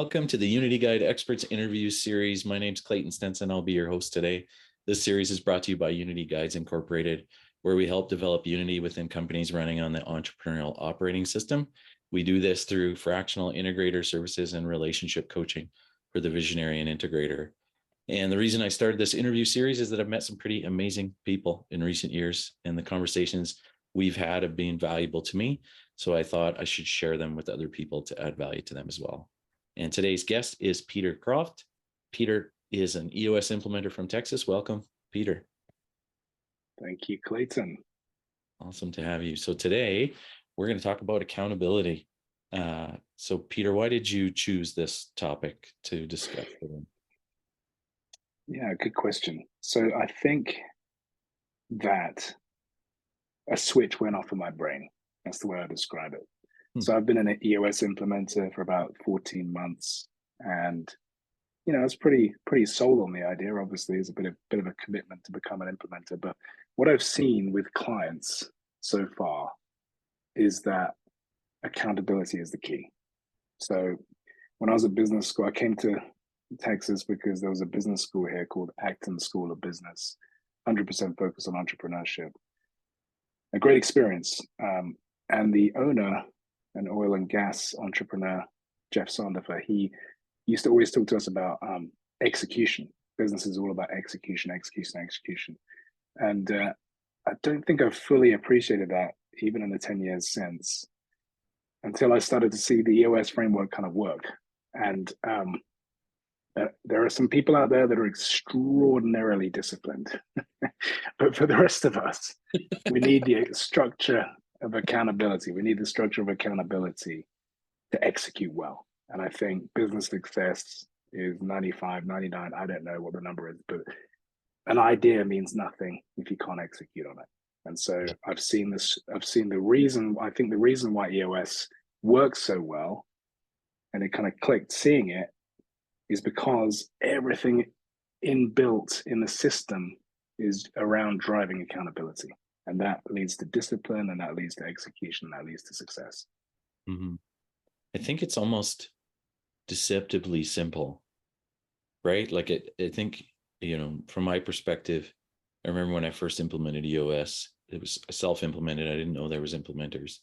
Welcome to the Unity Guide Experts Interview Series. My name's Clayton Stenson. I'll be your host today. This series is brought to you by Unity Guides Incorporated, where we help develop Unity within companies running on the entrepreneurial operating system. We do this through fractional integrator services and relationship coaching for the visionary and integrator. And the reason I started this interview series is that I've met some pretty amazing people in recent years, and the conversations we've had have been valuable to me. So I thought I should share them with other people to add value to them as well. And today's guest is Peter Croft. Peter is an EOS implementer from Texas. Welcome, Peter. Thank you, Clayton. Awesome to have you. So today we're going to talk about accountability. So Peter, why did you choose this topic to discuss today? Yeah, good question. So I think that a switch went off in my brain. That's the way I describe it. So I've been an EOS implementer for about 14 months, and it's pretty sold on the idea. Obviously, it's a bit of a commitment to become an implementer. But what I've seen with clients so far is that accountability is the key. So when I was at business school, I came to Texas because there was a business school here called Acton School of Business, 100% focused on entrepreneurship. A great experience. And the owner, an oil and gas entrepreneur, Jeff Sandifer, he used to always talk to us about execution. Business is all about execution. And I don't think I've fully appreciated that even in the 10 years since, until I started to see the EOS framework kind of work. And there are some people out there that are extraordinarily disciplined. But for the rest of us, we need the structure of accountability. We need the structure of accountability to execute well. And I think business success is 95, 99, I don't know what the number is, but an idea means nothing if you can't execute on it. And so I've seen the reason why EOS works so well, and it kind of clicked seeing it, is because everything inbuilt in the system is around driving accountability. And that leads to discipline, and that leads to execution, and that leads to success. Mm-hmm. I think it's almost deceptively simple, right? Like I think, from my perspective, I remember when I first implemented EOS, it was self-implemented. I didn't know there was implementers.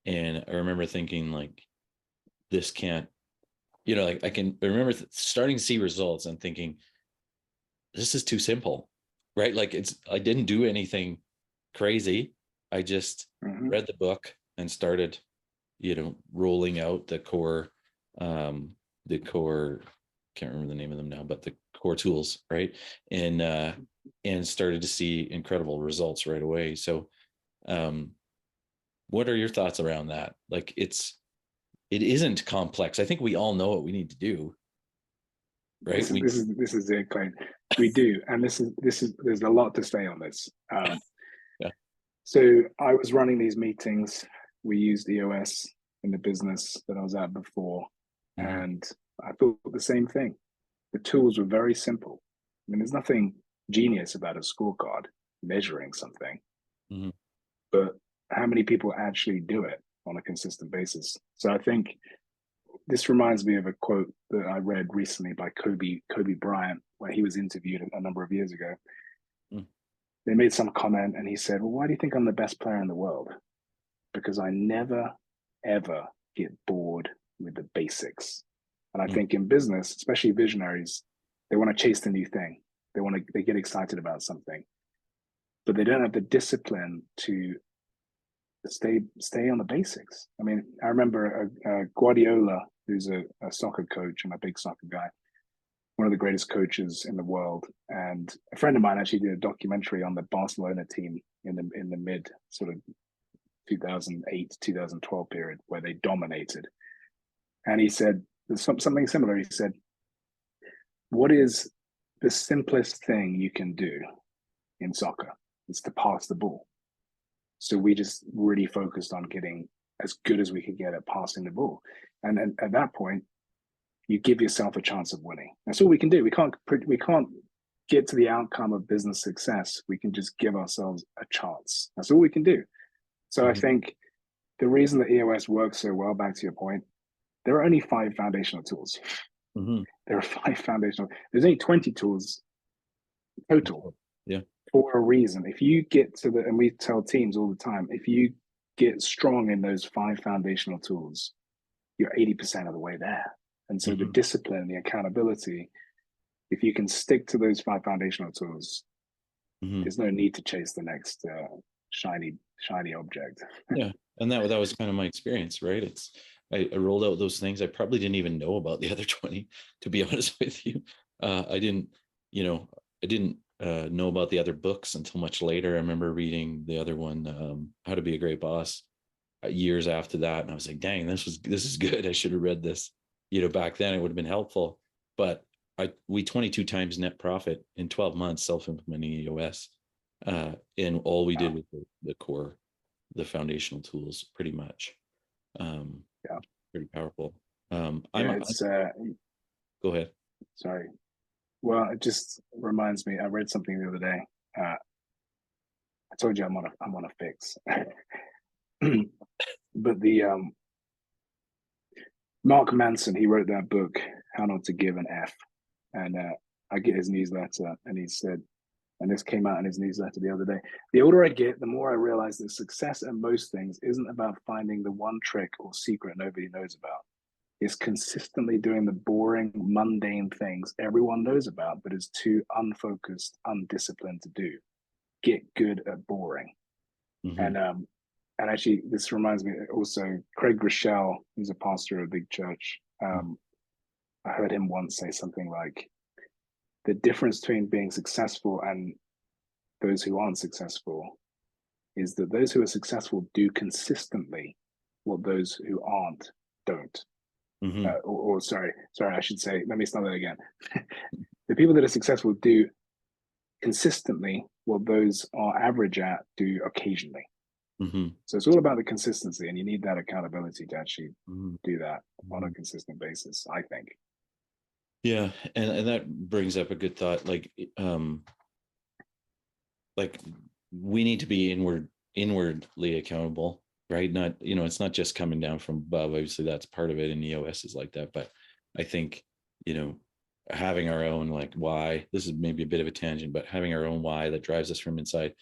And I remember thinking like, this can't, I remember starting to see results and thinking, this is too simple, right? Like I didn't do anything crazy. I just read the book and started, rolling out the core, can't remember the name of them now, but the core tools, right? And started to see incredible results right away. So what are your thoughts around that? Like it isn't complex. I think we all know what we need to do, right? This is it, Clint. We do, and this is there's a lot to say on this. So I was running these meetings. We used EOS in the business that I was at before, and I thought the same thing. The tools were very simple. I mean, there's nothing genius about a scorecard measuring something, but how many people actually do it on a consistent basis? So I think this reminds me of a quote that I read recently by Kobe Bryant, where he was interviewed a number of years ago. They made some comment and he said, well, why do you think I'm the best player in the world? Because I never, ever get bored with the basics. And I think in business, especially visionaries, they want to chase the new thing. They get excited about something, but they don't have the discipline to stay on the basics. I mean, I remember Guardiola, who's a soccer coach and a big soccer guy, one of the greatest coaches in the world. And a friend of mine actually did a documentary on the Barcelona team in the mid sort of 2008, 2012 period where they dominated. And he said something similar. He said, what is the simplest thing you can do in soccer? It's to pass the ball. So we just really focused on getting as good as we could get at passing the ball. And then at that point, you give yourself a chance of winning. That's all we can do. We can't get to the outcome of business success. We can just give ourselves a chance. That's all we can do. So I think the reason that EOS works so well, back to your point, there are only 5 foundational tools. Mm-hmm. There are 5 foundational. There's only 20 tools total Yeah. for a reason. If you get to the, and we tell teams all the time, if you get strong in those 5 foundational tools, you're 80% of the way there. And so the Mm-hmm. discipline, the accountability, if you can stick to those 5 foundational tools, Mm-hmm. there's no need to chase the next shiny object. Yeah. And that was kind of my experience, right? I rolled out those things. I probably didn't even know about the other 20, to be honest with you. I didn't, you know, I didn't know about the other books until much later. I remember reading the other one, How to Be a Great Boss, years after that. And I was like, dang, this is good. I should have read this, back then. It would have been helpful. But we 22 times net profit in 12 months self-implementing EOS. And all we did Wow. with the core, the foundational tools, pretty much. Yeah. Pretty powerful. Yeah, it's Go ahead. sorry. Well, it just reminds me. I read something the other day. I told you I'm on a fix, but the Mark Manson, he wrote that book, How Not to Give an F, and I get his newsletter, and he said, and this came out in his newsletter the other day. The older I get, the more I realize that success at most things isn't about finding the one trick or secret nobody knows about. It's consistently doing the boring, mundane things everyone knows about, but is too unfocused, undisciplined to do. Get good at boring. Mm-hmm. And actually, this reminds me also, Craig Groeschel, who's a pastor of a big church. I heard him once say something like, the difference between being successful and those who aren't successful is that those who are successful do consistently what those who aren't don't. Mm-hmm. Sorry, I should say, let me start that again. The people that are successful do consistently what those are average at do occasionally. Mm-hmm. So it's all about the consistency, and you need that accountability to actually Mm-hmm. do that on a consistent basis, I think. Yeah, and that brings up a good thought. Like we need to be inwardly accountable, right? Not, it's not just coming down from above. Obviously, that's part of it, and EOS is like that. But I think, having our own, like, why. This is maybe a bit of a tangent, but having our own why that drives us from inside.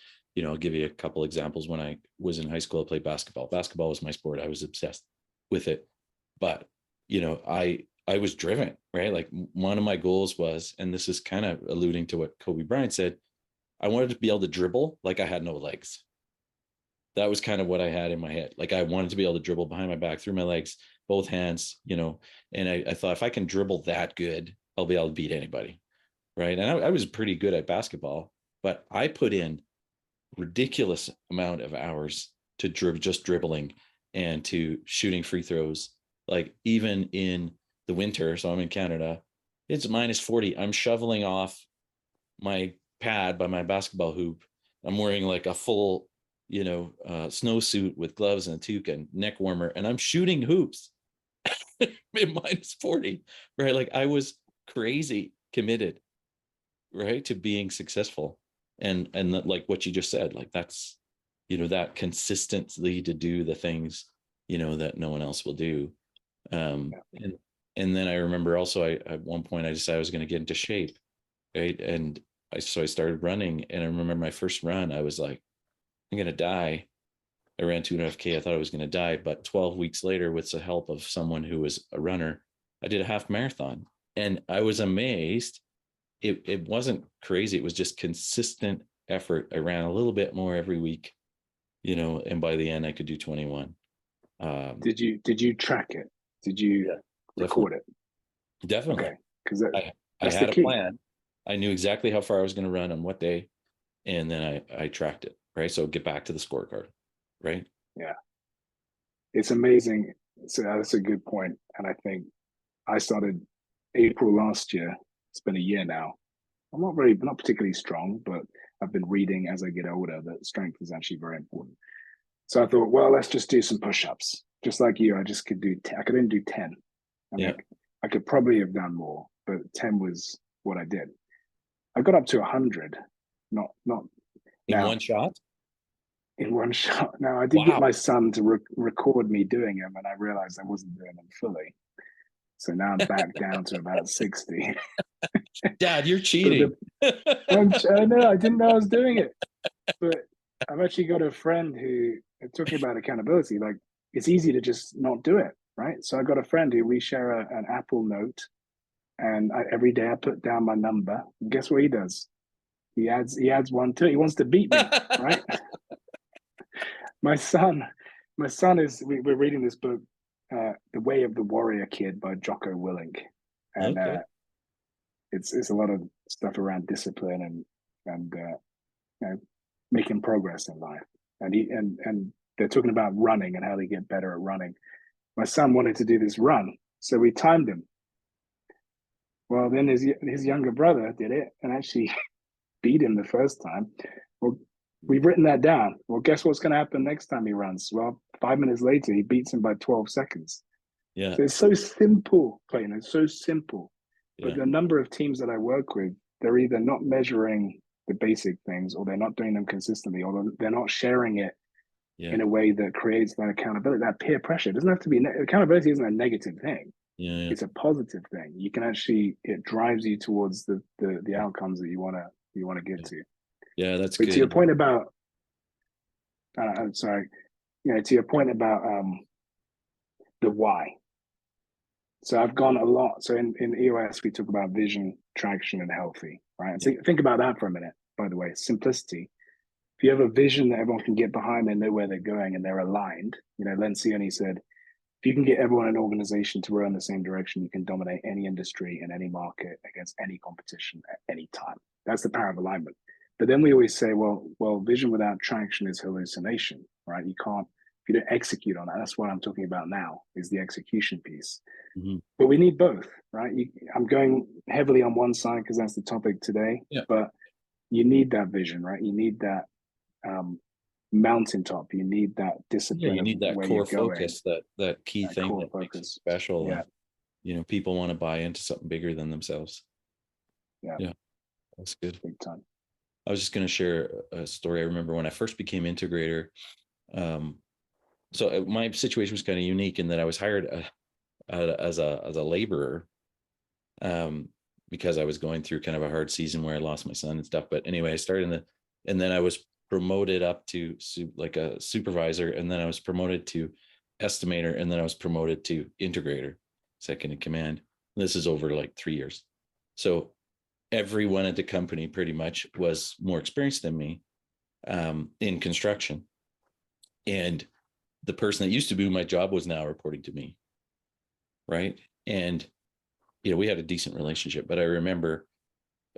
I'll give you a couple examples. When I was in high school, I played basketball. Basketball was my sport. I was obsessed with it. But I was driven, right? Like, one of my goals was, and this is kind of alluding to what Kobe Bryant said, I wanted to be able to dribble like I had no legs. That was kind of what I had in my head. Like, I wanted to be able to dribble behind my back, through my legs, both hands, and I thought, if I can dribble that good, I'll be able to beat anybody. Right. And I was pretty good at basketball, but I put in ridiculous amount of hours to just dribbling and to shooting free throws. Like, even in the winter, so I'm in Canada, it's -40. I'm shoveling off my pad by my basketball hoop. I'm wearing like a full, snowsuit with gloves and a toque and neck warmer, and I'm shooting hoops at -40, right? Like, I was crazy committed, right, to being successful. And like what you just said, like, that's, that consistently to do the things, that no one else will do. And then I remember also, at one point I decided I was going to get into shape, right? And so I started running, and I remember my first run, I was like, I'm going to die. I ran 2.5K. I thought I was going to die, but 12 weeks later, with the help of someone who was a runner, I did a half marathon, and I was amazed. It wasn't crazy. It was just consistent effort. I ran a little bit more every week, and by the end I could do 21. Did you track it? Did you Yeah, record it? definitely. Okay, because I that's the had a key. plan. I knew exactly how far I was going to run on what day, and then I tracked it, right? So get back to the scorecard, right? Yeah, it's amazing. So that's a good point, and I think I started April last year. It's been a year now. I'm not particularly strong, but I've been reading as I get older that strength is actually very important. So I thought, well, let's just do some push-ups. Just like you, I could only do 10. I mean, Yeah. I could probably have done more, but 10 was what I did. I got up to 100, not In now one shot. in one shot. Now I did get Wow. my son to record me doing them, and I realized I wasn't doing them fully. So now I'm back down to about 60. Dad, you're But cheating. I know, I didn't know I was doing it. But I've actually got a friend who, talking about accountability, like it's easy to just not do it, right? So I got a friend who we share an Apple Note, and every day I put down my number. And guess what he does? He adds one to it. He wants to beat me, right? my son, my son is. We're reading this book, "The Way of the Warrior Kid" by Jocko Willink, and Okay. it's a lot of stuff around discipline and you know, making progress in life. And they're talking about running and how they get better at running. My son wanted to do this run, so we timed him. Well, then his younger brother did it and actually beat him the first time. Well, we've written that down. Well, guess what's going to happen next time he runs? Well, 5 minutes later, he beats him by 12 seconds. Yeah. So it's so simple, Clayton. It's so simple. But Yeah. the number of teams that I work with, they're either not measuring the basic things, or they're not doing them consistently, or they're not sharing it Yeah. in a way that creates that accountability, that peer pressure. It doesn't have to be, accountability isn't a negative thing. Yeah. It's a positive thing. You can actually, it drives you towards the outcomes that you want to get to. Yeah, that's But to your good. point about, I'm sorry, to your point about the why. So I've gone a lot. So in EOS, we talk about vision, traction, and healthy, right? And so think about that for a minute, by the way, simplicity. If you have a vision that everyone can get behind, they know where they're going and they're aligned. Lencioni said, if you can get everyone in an organization to row in the same direction, you can dominate any industry and any market against any competition at any time. That's the power of alignment. But then we always say, well, vision without traction is hallucination, right? You can't, if you don't execute on that, that's what I'm talking about now, is the execution piece. Mm-hmm. But we need both, right? I'm going heavily on one side because that's the topic today, Yeah. but you need that vision, right? You need that mountaintop. You need that discipline. Yeah, you need that core focus, that key that thing core that makes it focus. special. Yeah. And, people want to buy into something bigger than themselves. Yeah. That's good. Big time. I was just going to share a story. I remember when I first became integrator. So my situation was kind of unique in that I was hired as a laborer, because I was going through kind of a hard season where I lost my son and stuff. But anyway, I started and then I was promoted up to like a supervisor, and then I was promoted to estimator, and then I was promoted to integrator, second in command. This is over like 3 years. So everyone at the company pretty much was more experienced than me in construction. And the person that used to do my job was now reporting to me. Right. And, we had a decent relationship, but I remember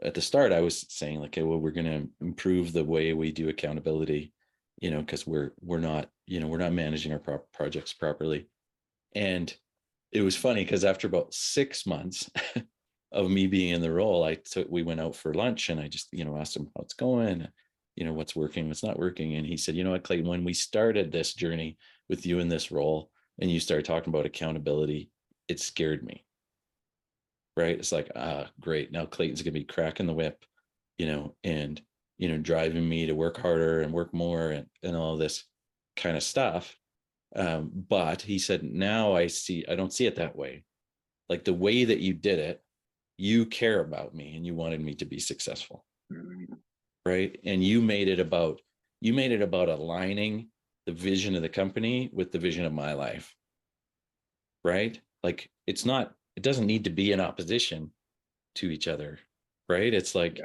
at the start, I was saying like, okay, well, we're going to improve the way we do accountability, because we're not managing our projects properly. And it was funny because after about 6 months of me being in the role, we went out for lunch, and I just, asked him how it's going, what's working, what's not working. And he said, you know what, Clayton, when we started this journey with you in this role and you started talking about accountability, it scared me. Right. It's like, great. Now Clayton's going to be cracking the whip, and, driving me to work harder and work more and all this kind of stuff. But he said, now I don't see it that way. Like the way that you did it, you care about me and you wanted me to be successful. Mm-hmm. Right. And you made it about aligning the vision of the company with the vision of my life. Right. Like it doesn't need to be in opposition to each other. Right. It's like,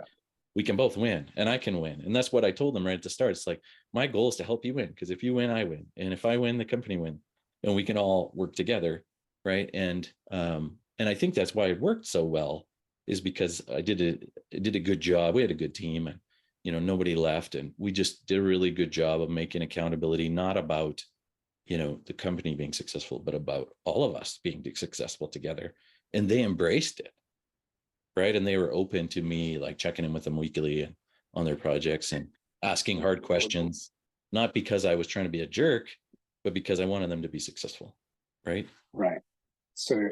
we can both win, and I can win. And that's what I told them right at the start. It's like, my goal is to help you win, because if you win, I win. And if I win, the company win, and we can all work together. Right. And I think that's why it worked so well, is because I did a good job. We had a good team, and, nobody left, and we just did a really good job of making accountability not about, the company being successful, but about all of us being successful together. And they embraced it. Right. And they were open to me like checking in with them weekly and on their projects and asking hard questions, not because I was trying to be a jerk, but because I wanted them to be successful. Right. Right. So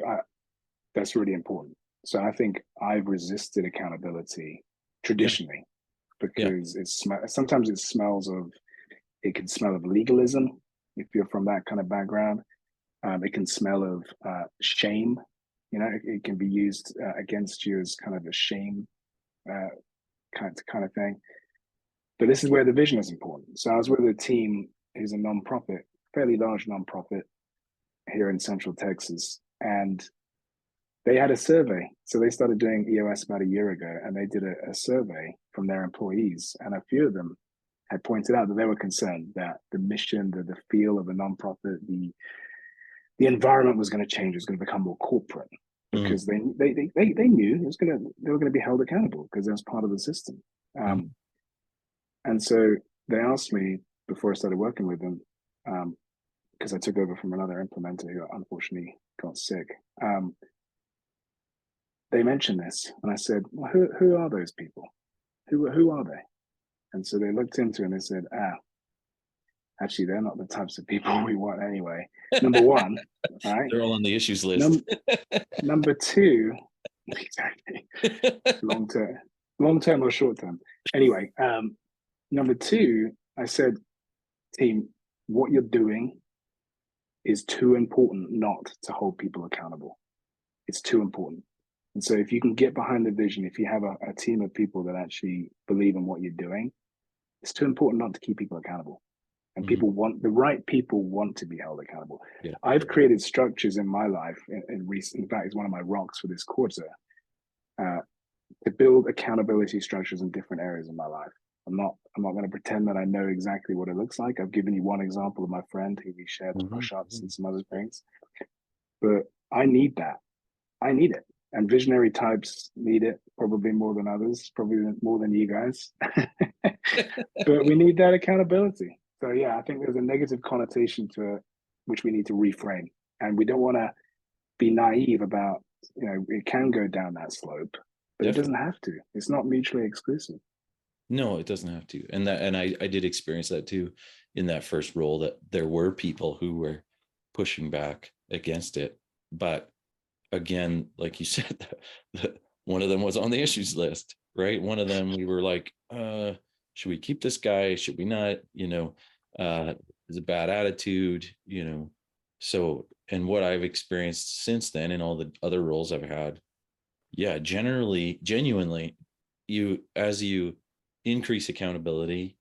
that's really important. So I think I've resisted accountability traditionally because sometimes it can smell of legalism. If you're from that kind of background, it can smell of shame. You know, it can be used against you as kind of a shame kind of thing. But this is where the vision is important. So I was with a team who's a nonprofit, fairly large nonprofit here in Central Texas, and they had a survey. So they started doing EOS about a year ago, and they did a survey from their employees, and a few of them had pointed out that they were concerned that the mission, the feel of a nonprofit, the environment was going to change, it was going to become more corporate, because they knew they were going to be held accountable because that was part of the system. And so they asked me before I started working with them, because I took over from another implementer who unfortunately got sick. They mentioned this, and I said, well, who are those people? Who are they? And so they looked into it and they said, actually, they're not the types of people we want anyway. Number one, right? They're all on the issues list. Number two, exactly. long term or short term. Anyway, number two, I said, team, what you're doing is too important not to hold people accountable. It's too important. And so if you can get behind the vision, if you have a team of people that actually believe in what you're doing, it's too important not to keep people accountable. And people want, the right people want to be held accountable. Yeah. I've created structures in my life, in fact, it's one of my rocks for this quarter, to build accountability structures in different areas of my life. I'm not going to pretend that I know exactly what it looks like. I've given you one example of my friend who we shared the push-ups and some other things, but I need that. I need it. And visionary types need it, probably more than others, probably more than you guys. But we need that accountability. So yeah, I think there's a negative connotation to it, which we need to reframe. And we don't want to be naive about, you know, it can go down that slope, but It doesn't have to. It's not mutually exclusive. No, it doesn't have to. And I did experience that too in that first role, that there were people who were pushing back against it. But again, like you said, one of them was on the issues list, right? One of them, we were like, should we keep this guy? Should we not? You know, it's a bad attitude, you know. So, and what I've experienced since then in all the other roles I've had, yeah, genuinely, as you increase accountability,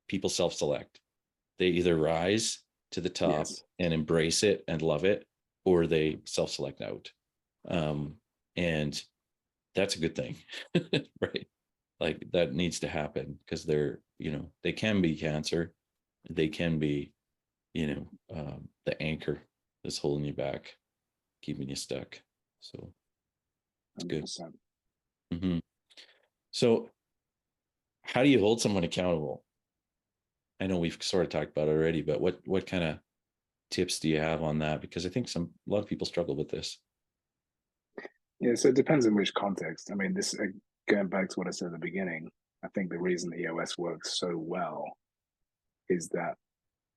people self-select. They either rise to the top and embrace it and love it, or they self-select out. And that's a good thing, right? Like that needs to happen, because they're, you know, they can be cancer. They can be, you know, the anchor that's holding you back, keeping you stuck. So it's good. Mm-hmm. So how do you hold someone accountable? I know we've sort of talked about it already, but what kind of tips do you have on that? Because I think a lot of people struggle with this. Yeah, so it depends in which context. I mean, this going back to what I said at the beginning, I think the reason EOS works so well is that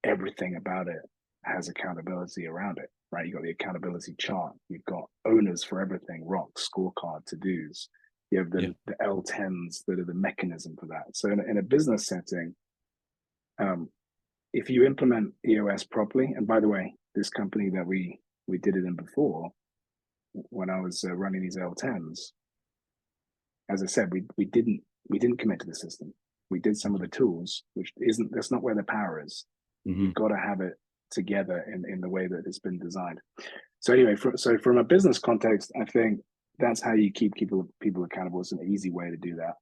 everything about it has accountability around it, right? You've got the accountability chart, you've got owners for everything, rocks, scorecard, to-dos. You have the L10s that are the mechanism for that. So in a business setting, if you implement EOS properly, and by the way, this company that we did it in before, when I was running these L10s, as I said, we didn't commit to the system. We did some of the tools, that's not where the power is. You've got to have it together in the way that it's been designed. So anyway, from a business context, I think that's how you keep people accountable. It's an easy way to do that.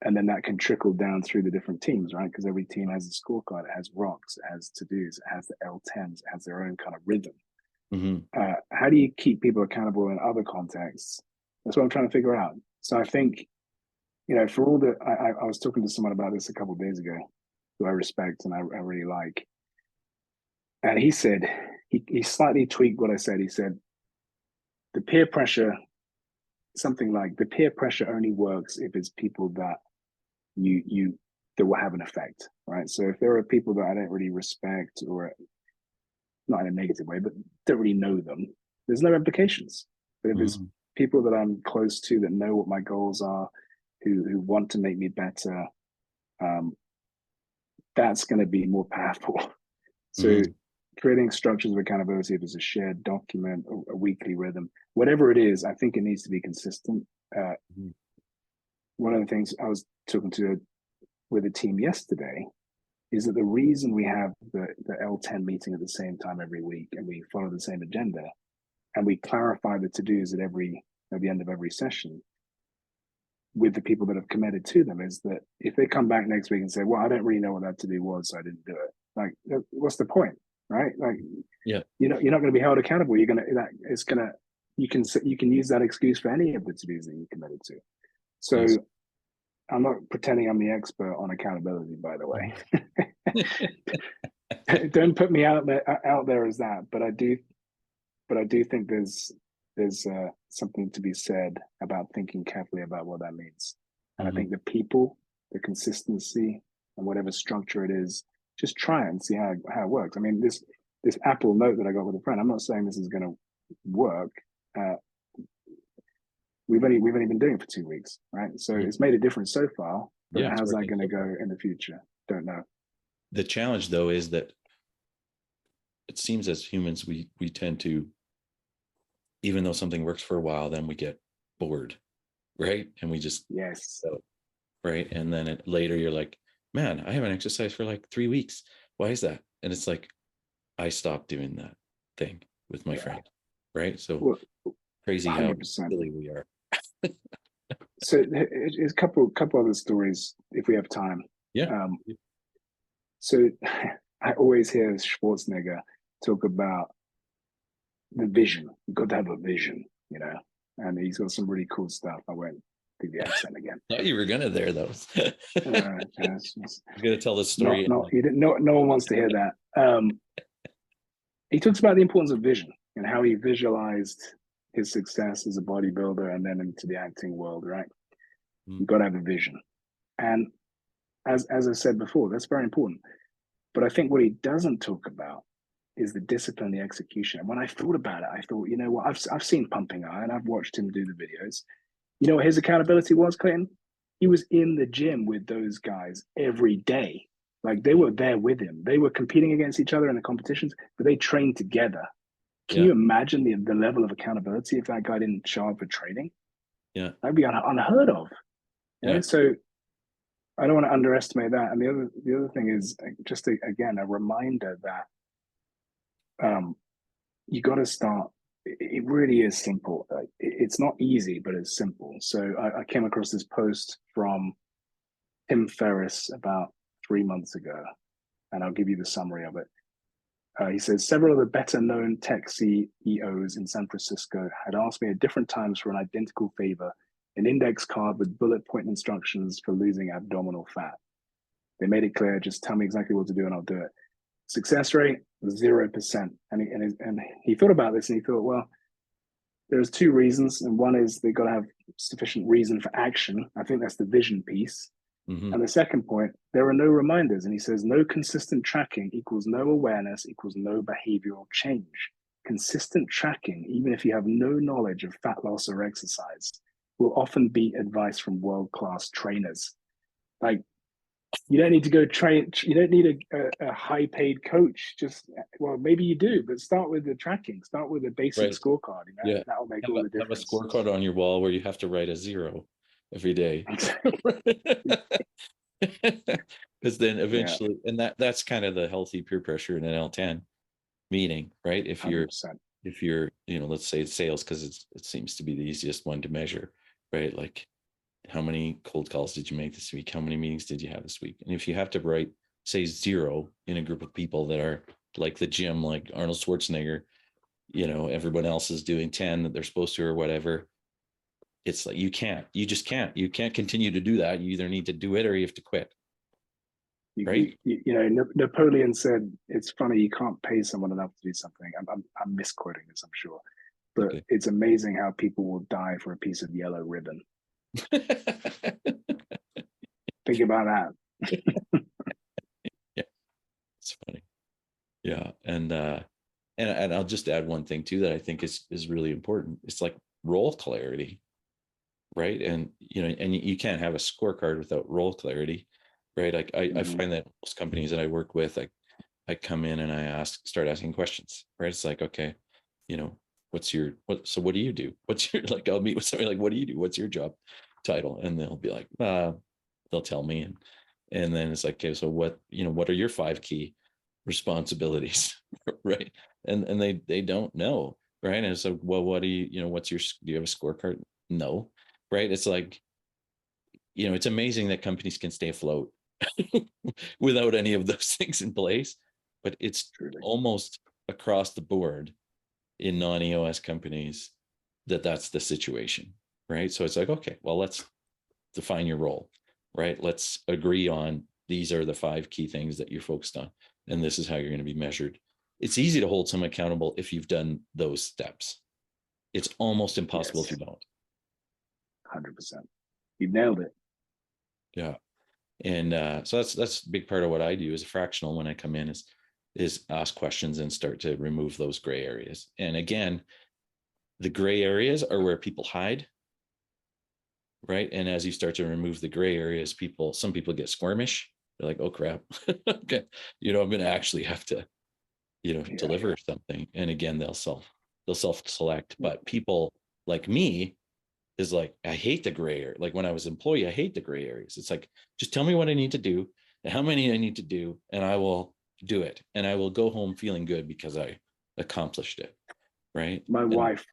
And then that can trickle down through the different teams, right? Because every team has a scorecard, it has rocks, it has to-dos, it has the L10s, it has their own kind of rhythm. How do you keep people accountable in other contexts? That's what I'm trying to figure out. So I think, you know, for all the, I was talking to someone about this a couple of days ago, who I respect and I really like. And he said, he slightly tweaked what I said. He said, the peer pressure, something like the peer pressure only works if it's people that that will have an effect, right? So if there are people that I don't really respect, or not in a negative way, but don't really know them, there's no implications. But if it's people that I'm close to, that know what my goals are, who want to make me better, that's going to be more powerful. So creating structures of accountability, if it's a shared document, a weekly rhythm, whatever it is, I think it needs to be consistent. Mhm. One of the things I was talking to with a team yesterday is that the reason we have the L10 meeting at the same time every week and we follow the same agenda and we clarify the to-dos at the end of every session with the people that have committed to them is that if they come back next week and say, well, I don't really know what that to-do was, so I didn't do it. Like, what's the point? Right? Like, Yeah. you're not going to be held accountable. You can use that excuse for any of the to-dos that you committed to. So Yes. I'm not pretending I'm the expert on accountability, by the way. Don't put me out there as that, but I do think there's something to be said about thinking carefully about what that means. And I think the people, the consistency, and whatever structure it is, just try it and see how it works. I mean, this Apple Note that I got with a friend, I'm not saying this is going to work. We've only been doing it for 2 weeks, right? So it's made a difference so far. But Yeah, how's that going to go in the future? Don't know. the challenge though is that it seems as humans we tend to, even though something works for a while, then we get bored, right? And we just Yes. right, and then later you're like, man, I haven't exercised for like 3 weeks. Why is that? And it's like, I stopped doing that thing with my friend, right? So Well, crazy how 100%. silly we are. So it's a couple other stories if we have time. Yeah. So I always hear Schwarzenegger talk about the vision. You've got to have a vision, and he's got some really cool stuff. I won't do the accent again. Thought you were gonna there though. You're gonna tell this story. You didn't. No one wants to hear that. He talks about the importance of vision and how he visualized his success as a bodybuilder and then into the acting world. Right? You've got to have a vision, and as I said before, that's very important. But I think what he doesn't talk about is the discipline, the execution. And when I thought about it, I thought, you know what? I've seen Pumping Iron. I've watched him do the videos. You know what his accountability was, Clayton? He was in the gym with those guys every day. Like they were there with him. They were competing against each other in the competitions, but they trained together. Can Yeah. you imagine the level of accountability if that guy didn't show up for training? Yeah. That'd be unheard of. Yeah. So I don't want to underestimate that. And the other thing is just again a reminder that you got to start. It really is simple. It's not easy, but it's simple. So I came across this post from Tim Ferriss about 3 months ago, and I'll give you the summary of it. He says several of the better-known tech CEOs in San Francisco had asked me at different times for an identical favor, an index card with bullet point instructions for losing abdominal fat. They made it clear, just tell me exactly what to do and I'll do it. Success rate, 0%. And he thought about this and he thought, well, there's two reasons. And one is they've got to have sufficient reason for action. I think that's the vision piece. And the second point, there are no reminders. And he says, no consistent tracking equals no awareness equals no behavioral change. Consistent tracking, even if you have no knowledge of fat loss or exercise, will often beat advice from world-class trainers. Like, you don't need to go train. You don't need a high-paid coach. Well, maybe you do, but start with the tracking. Start with a basic scorecard. Yeah. That'll make all the difference. Have a scorecard on your wall where you have to write a 0 every day. Because then eventually, and that's kind of the healthy peer pressure in an L10 meeting, right? If you're 100%. let's say it's sales, because it seems to be the easiest one to measure, right? Like, how many cold calls did you make this week? How many meetings did you have this week? And if you have to write, say, 0 in a group of people that are like the gym, like Arnold Schwarzenegger, everyone else is doing 10 that they're supposed to or whatever. It's like you just can't continue to do that. You either need to do it or you have to quit. Right? Napoleon said, it's funny, you can't pay someone enough to do something. I'm misquoting this, I'm sure. But okay. It's amazing how people will die for a piece of yellow ribbon. Think about that. Yeah, it's funny. Yeah, and I'll just add one thing too that I think is really important. It's like role clarity, right? And you can't have a scorecard without role clarity, right? Like I find that most companies that I work with, I I come in and I start asking questions, right? It's like, okay, so what do you do? What's your, like, I'll meet with somebody like, what do you do? What's your job title? And they'll be like, they'll tell me. And then it's like, okay, so what are your 5 key responsibilities? Right. And they don't know. Right. And so, well, what do you do you have a scorecard? No. Right. It's like, it's amazing that companies can stay afloat without any of those things in place, but it's Truly. almost across the board in non-EOS companies that's the situation, right? So it's like, okay, well, let's define your role, right? Let's agree on these are the 5 key things that you're focused on, and this is how you're going to be measured. It's easy to hold someone accountable if you've done those steps. It's almost impossible if you don't. 100%. You nailed it. Yeah. And so that's a big part of what I do as a fractional when I come in is ask questions and start to remove those gray areas. And again, the gray areas are where people hide, right? And as you start to remove the gray areas, some people get squirmish. They're like, oh crap, okay, I'm going to actually have to, deliver something. And again, they'll self-select. But people like me is like, I hate the gray area. Like when I was employee, I hate the gray areas. It's like, just tell me what I need to do and how many I need to do, and I will do it. And I will go home feeling good because I accomplished it. Right. My wife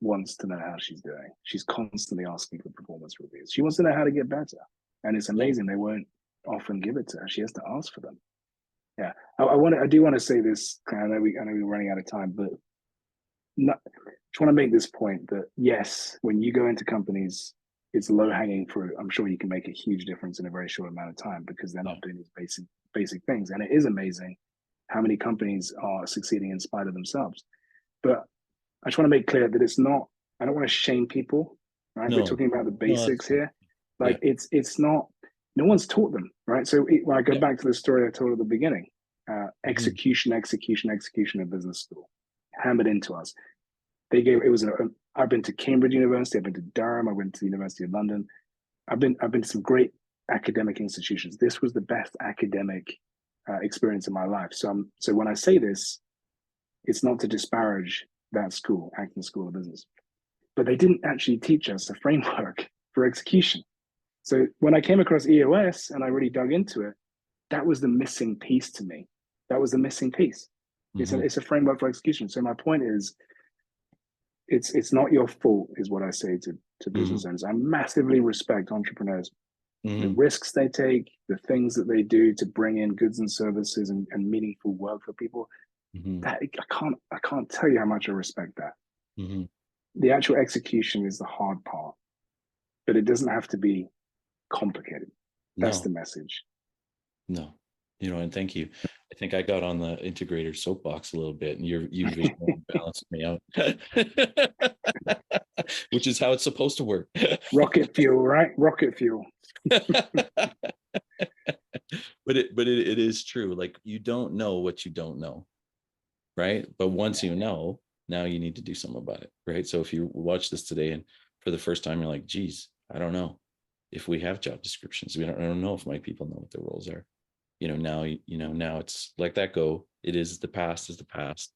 wants to know how she's doing. She's constantly asking for performance reviews. She wants to know how to get better. And it's amazing. They won't often give it to her. She has to ask for them. Yeah. I do want to say this. I know we're running out of time, but just want to make this point that yes, when you go into companies, it's low hanging fruit. I'm sure you can make a huge difference in a very short amount of time because they're not doing these basic things. And it is amazing how many companies are succeeding in spite of themselves. But I just want to make clear that it's not, I don't want to shame people, right? We're talking about the basics here. Like it's not, no one's taught them, right? So when I go back to the story I told at the beginning, execution of business school, hammered into us. I've been to Cambridge University, I've been to Durham, I went to the University of London. I've been to some great academic institutions. This was the best academic experience of my life. So when I say this, it's not to disparage that school, Acton School of Business, but they didn't actually teach us a framework for execution. So when I came across EOS and I really dug into it, that was the missing piece to me. That was the missing piece. It's a framework for execution. So my point is, it's not your fault, is what I say to business owners. I massively respect entrepreneurs, the risks they take, the things that they do to bring in goods and services and meaningful work for people. That I can't tell you how much I respect that. The actual execution is the hard part, but it doesn't have to be complicated. That's the message. No, and thank you. I think I got on the integrator soapbox a little bit, and you've balanced me out, which is how it's supposed to work. Rocket fuel, right? Rocket fuel. But it is true. Like you don't know what you don't know, right? But once you know, now you need to do something about it, right? So if you watch this today and for the first time you're like, geez, I don't know if we have job descriptions. I don't know if my people know what their roles are. Now it's like that it is the past is the past.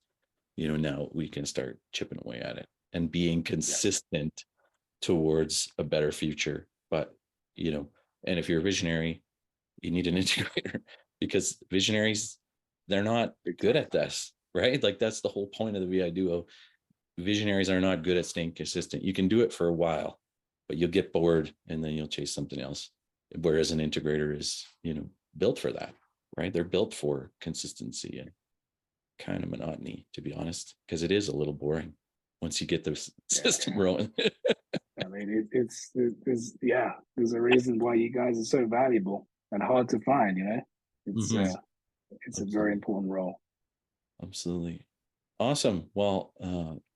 Now we can start chipping away at it and being consistent towards a better future. But and if you're a visionary, you need an integrator, because visionaries, they're not good at this, right? Like that's the whole point of the VI duo. Visionaries are not good at staying consistent. You can do it for a while, but you'll get bored and then you'll chase something else. Whereas an integrator is, built for that, right? They're built for consistency and kind of monotony, to be honest, because it is a little boring once you get the system rolling. I mean, there's a reason why you guys are so valuable and hard to find. It's a very important role. Absolutely. Awesome. Well,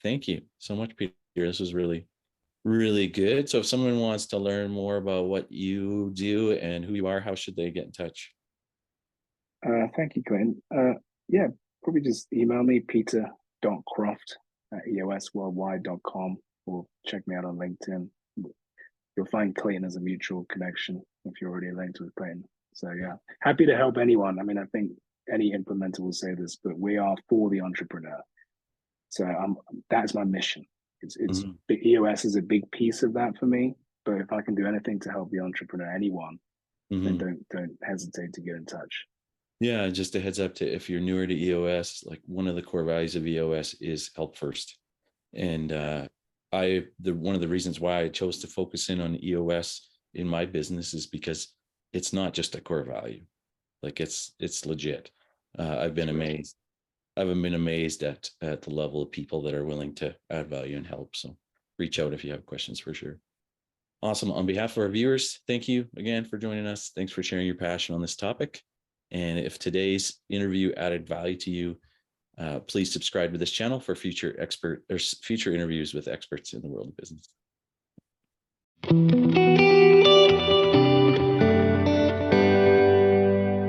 thank you so much, Peter. This was really, really good. So if someone wants to learn more about what you do and who you are, how should they get in touch? Thank you, Clinton. Probably just email me, peter.croft@eosworldwide.com, or check me out on LinkedIn. You'll find Clayton as a mutual connection if you're already linked with Clayton. So yeah, happy to help anyone. I mean, I think any implementer will say this, but we are for the entrepreneur. So that's my mission. It's EOS is a big piece of that for me. But if I can do anything to help the entrepreneur, anyone, then don't hesitate to get in touch. Yeah, just a heads up to if you're newer to EOS, like one of the core values of EOS is help first. And one of the reasons why I chose to focus in on EOS in my business is because it's not just a core value. Like it's legit. I've been amazed. I've been amazed at the level of people that are willing to add value and help. So reach out if you have questions for sure. Awesome. On behalf of our viewers, thank you again for joining us. Thanks for sharing your passion on this topic. And if today's interview added value to you, please subscribe to this channel for future interviews with experts in the world of business.